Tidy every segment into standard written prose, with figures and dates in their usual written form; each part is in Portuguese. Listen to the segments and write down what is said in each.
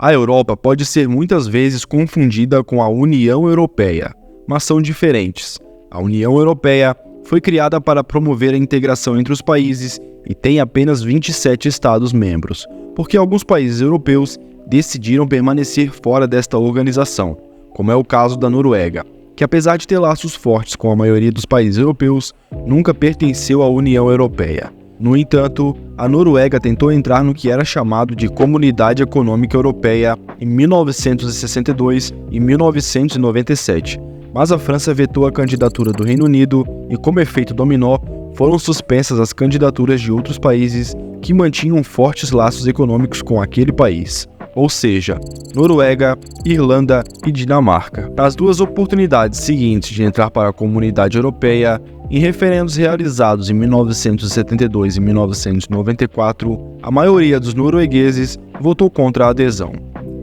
A Europa pode ser muitas vezes confundida com a União Europeia, mas são diferentes. A União Europeia foi criada para promover a integração entre os países e tem apenas 27 Estados-membros, porque alguns países europeus decidiram permanecer fora desta organização, como é o caso da Noruega, que apesar de ter laços fortes com a maioria dos países europeus, nunca pertenceu à União Europeia. No entanto, a Noruega tentou entrar no que era chamado de Comunidade Econômica Europeia em 1962 e 1997, mas a França vetou a candidatura do Reino Unido e, como efeito dominó, foram suspensas as candidaturas de outros países que mantinham fortes laços econômicos com aquele país, ou seja, Noruega, Irlanda e Dinamarca. Nas duas oportunidades seguintes de entrar para a Comunidade Europeia, em referendos realizados em 1972 e 1994, a maioria dos noruegueses votou contra a adesão.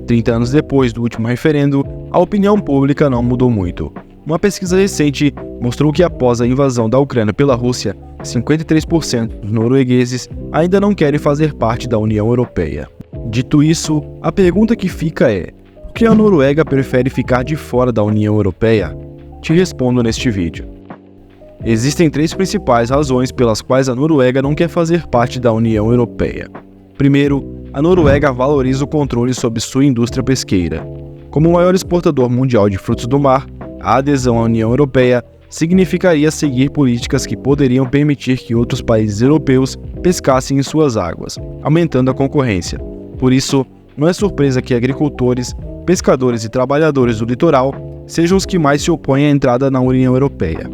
30 anos depois do último referendo, a opinião pública não mudou muito. Uma pesquisa recente mostrou que após a invasão da Ucrânia pela Rússia, 53% dos noruegueses ainda não querem fazer parte da União Europeia. Dito isso, a pergunta que fica é: por que a Noruega prefere ficar de fora da União Europeia? Te respondo neste vídeo. Existem 3 principais razões pelas quais a Noruega não quer fazer parte da União Europeia. Primeiro, a Noruega valoriza o controle sobre sua indústria pesqueira. Como o maior exportador mundial de frutos do mar, a adesão à União Europeia significaria seguir políticas que poderiam permitir que outros países europeus pescassem em suas águas, aumentando a concorrência. Por isso, não é surpresa que agricultores, pescadores e trabalhadores do litoral sejam os que mais se opõem à entrada na União Europeia.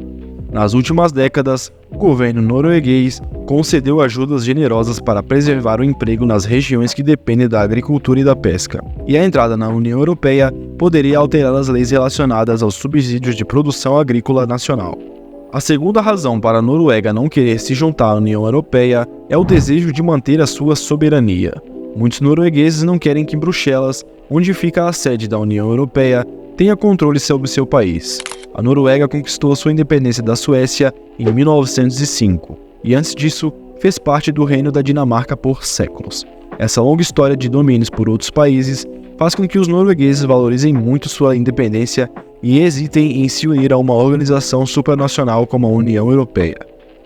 Nas últimas décadas, o governo norueguês concedeu ajudas generosas para preservar o emprego nas regiões que dependem da agricultura e da pesca, e a entrada na União Europeia poderia alterar as leis relacionadas aos subsídios de produção agrícola nacional. A segunda razão para a Noruega não querer se juntar à União Europeia é o desejo de manter a sua soberania. Muitos noruegueses não querem que Bruxelas, onde fica a sede da União Europeia, tenha controle sobre seu país. A Noruega conquistou sua independência da Suécia em 1905 e antes disso fez parte do Reino da Dinamarca por séculos. Essa longa história de domínios por outros países faz com que os noruegueses valorizem muito sua independência e hesitem em se unir a uma organização supranacional como a União Europeia.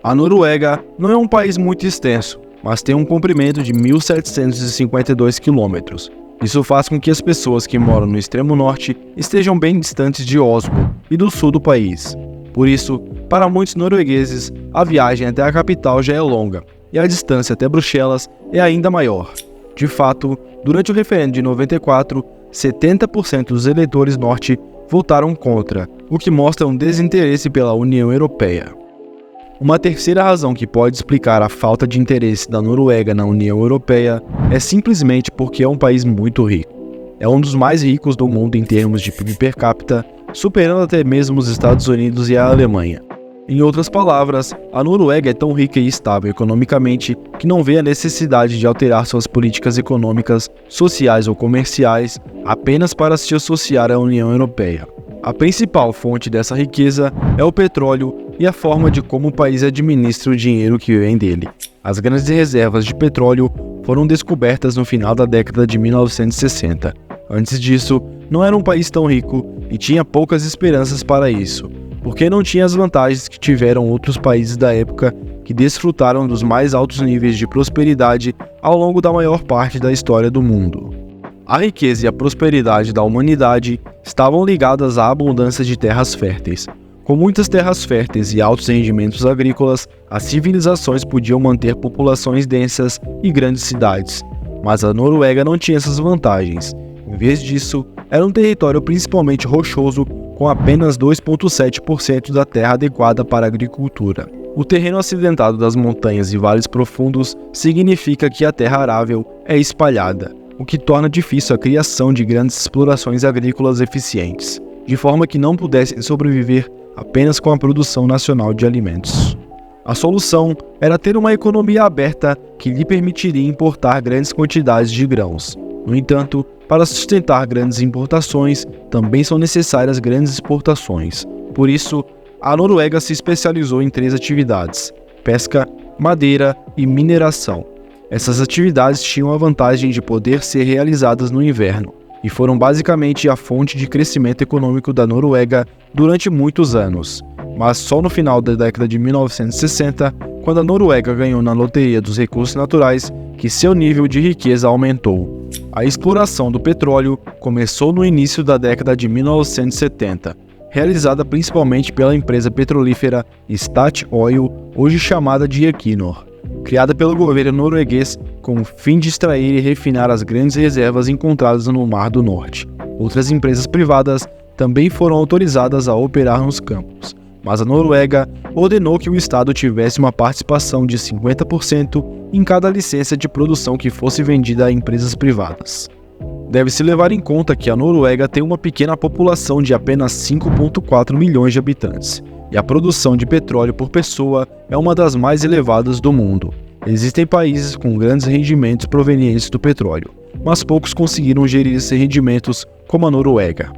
A Noruega não é um país muito extenso, mas tem um comprimento de 1.752 quilômetros. Isso faz com que as pessoas que moram no extremo norte estejam bem distantes de Oslo e do sul do país. Por isso, para muitos noruegueses, a viagem até a capital já é longa e a distância até Bruxelas é ainda maior. De fato, durante o referendo de 94, 70% dos eleitores norte votaram contra, o que mostra um desinteresse pela União Europeia. Uma terceira razão que pode explicar a falta de interesse da Noruega na União Europeia é simplesmente porque é um país muito rico. É um dos mais ricos do mundo em termos de PIB per capita, superando até mesmo os Estados Unidos e a Alemanha. Em outras palavras, a Noruega é tão rica e estável economicamente que não vê a necessidade de alterar suas políticas econômicas, sociais ou comerciais apenas para se associar à União Europeia. A principal fonte dessa riqueza é o petróleo e a forma de como o país administra o dinheiro que vem dele. As grandes reservas de petróleo foram descobertas no final da década de 1960. Antes disso, não era um país tão rico e tinha poucas esperanças para isso, porque não tinha as vantagens que tiveram outros países da época que desfrutaram dos mais altos níveis de prosperidade ao longo da maior parte da história do mundo. A riqueza e a prosperidade da humanidade estavam ligadas à abundância de terras férteis. Com muitas terras férteis e altos rendimentos agrícolas, as civilizações podiam manter populações densas e grandes cidades. Mas a Noruega não tinha essas vantagens. Em vez disso, era um território principalmente rochoso, com apenas 2,7% da terra adequada para a agricultura. O terreno acidentado das montanhas e vales profundos significa que a terra arável é espalhada, o que torna difícil a criação de grandes explorações agrícolas eficientes, de forma que não pudessem sobreviver apenas com a produção nacional de alimentos. A solução era ter uma economia aberta que lhe permitiria importar grandes quantidades de grãos. No entanto, para sustentar grandes importações, também são necessárias grandes exportações. Por isso, a Noruega se especializou em 3 atividades: pesca, madeira e mineração. Essas atividades tinham a vantagem de poder ser realizadas no inverno, e foram basicamente a fonte de crescimento econômico da Noruega durante muitos anos. Mas só no final da década de 1960, quando a Noruega ganhou na loteria dos recursos naturais, que seu nível de riqueza aumentou. A exploração do petróleo começou no início da década de 1970, realizada principalmente pela empresa petrolífera Statoil, hoje chamada de Equinor, criada pelo governo norueguês com o fim de extrair e refinar as grandes reservas encontradas no Mar do Norte. Outras empresas privadas também foram autorizadas a operar nos campos, mas a Noruega ordenou que o Estado tivesse uma participação de 50% em cada licença de produção que fosse vendida a empresas privadas. Deve-se levar em conta que a Noruega tem uma pequena população de apenas 5,4 milhões de habitantes, e a produção de petróleo por pessoa é uma das mais elevadas do mundo. Existem países com grandes rendimentos provenientes do petróleo, mas poucos conseguiram gerir esses rendimentos, como a Noruega.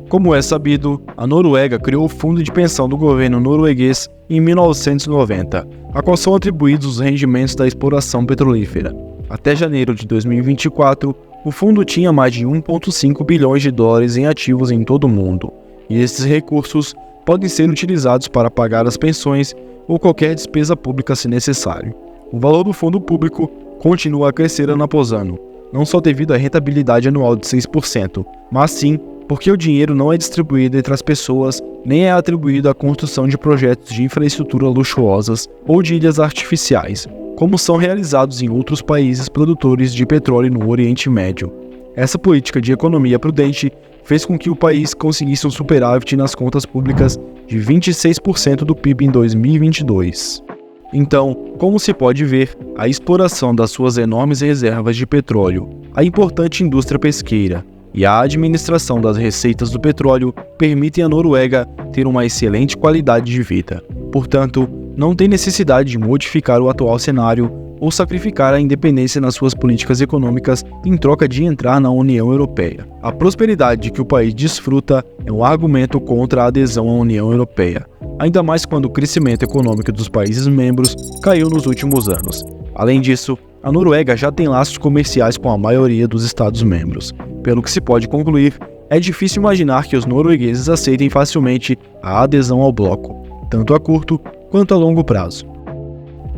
Como é sabido, a Noruega criou o fundo de pensão do governo norueguês em 1990, a qual são atribuídos os rendimentos da exploração petrolífera. Até janeiro de 2024, o fundo tinha mais de 1,5 bilhões de dólares em ativos em todo o mundo, e esses recursos podem ser utilizados para pagar as pensões ou qualquer despesa pública se necessário. O valor do fundo público continua a crescer ano após ano, não só devido à rentabilidade anual de 6%, mas sim porque o dinheiro não é distribuído entre as pessoas, nem é atribuído à construção de projetos de infraestrutura luxuosas ou de ilhas artificiais, como são realizados em outros países produtores de petróleo no Oriente Médio. Essa política de economia prudente fez com que o país conseguisse um superávit nas contas públicas de 26% do PIB em 2022. Então, como se pode ver, a exploração das suas enormes reservas de petróleo, a importante indústria pesqueira e a administração das receitas do petróleo permitem à Noruega ter uma excelente qualidade de vida. Portanto, não tem necessidade de modificar o atual cenário ou sacrificar a independência nas suas políticas econômicas em troca de entrar na União Europeia. A prosperidade que o país desfruta é um argumento contra a adesão à União Europeia, ainda mais quando o crescimento econômico dos países membros caiu nos últimos anos. Além disso, a Noruega já tem laços comerciais com a maioria dos Estados-membros. Pelo que se pode concluir, é difícil imaginar que os noruegueses aceitem facilmente a adesão ao bloco, tanto a curto quanto a longo prazo.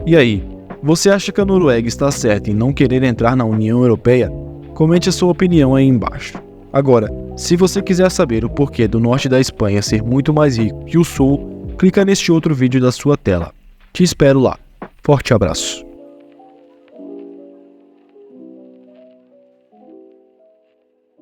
E aí, você acha que a Noruega está certa em não querer entrar na União Europeia? Comente a sua opinião aí embaixo. Agora, se você quiser saber o porquê do norte da Espanha ser muito mais rico que o sul, clica neste outro vídeo da sua tela. Te espero lá. Forte abraço.